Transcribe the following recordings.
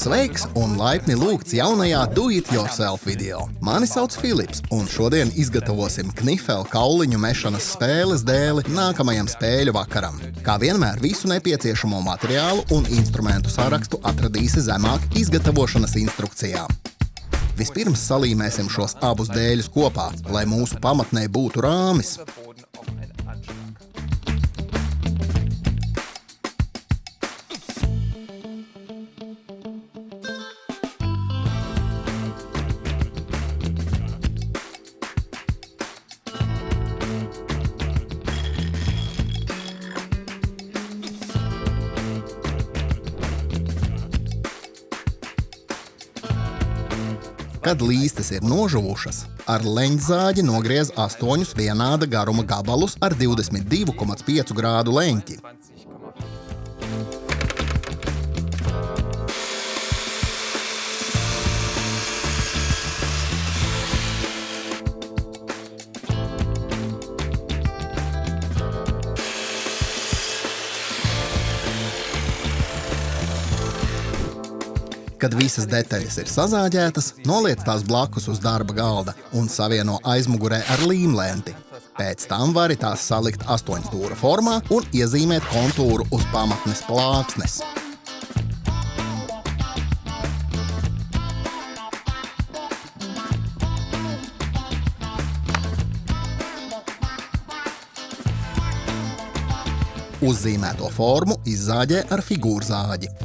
Sveiks un laipni lūgts jaunajā Do It Yourself video. Mani sauc Filips, un šodien izgatavosim knifelu kauliņu mešanas spēles dēli nākamajam spēļu vakaram. Kā vienmēr visu nepieciešamo materiālu un instrumentu sarakstu atradīsi zemāk izgatavošanas instrukcijā. Vispirms salīmēsim šos abus dēļus kopā, lai mūsu pamatnē būtu rāmis. Kad līstes ir nožuvušas, ar leņķzāģi nogriez 8 vienāda garuma gabalus ar 22,5 grādu leņķi. Kad visas detaļas ir sazāģētas, noliec tās blakus uz darba galda un savieno aizmugurē ar līmlenti. Pēc tam vari tās salikt 8 stūra formā un iezīmēt kontūru uz pamatnes plāksnes. Uzzīmēto formu izzāģē ar figūrzāģi.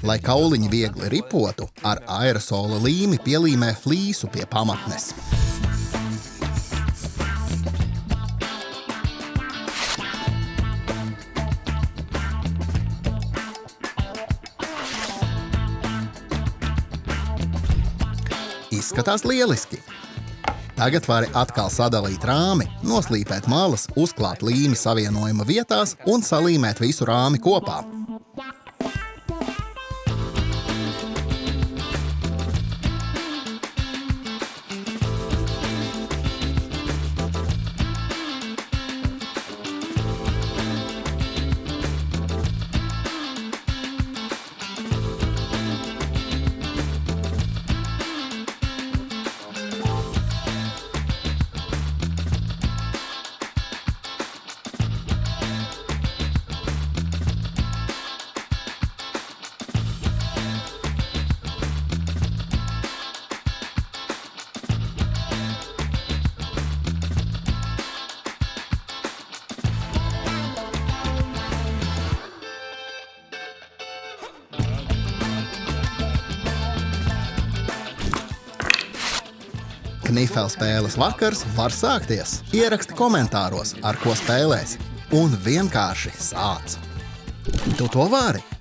Lai kauliņi viegli ripotu, ar aerosola līmi pielīmē flīsu pie pamatnes. Izskatās lieliski! Tagad vari atkal sadalīt rāmi, noslīpēt malas, uzklāt līmi savienojuma vietās un salīmēt visu rāmi kopā. Knifelu spēles vakars var sākties. Ieraksti komentāros, ar ko spēlēsi, un vienkārši sāc. Tu to vari!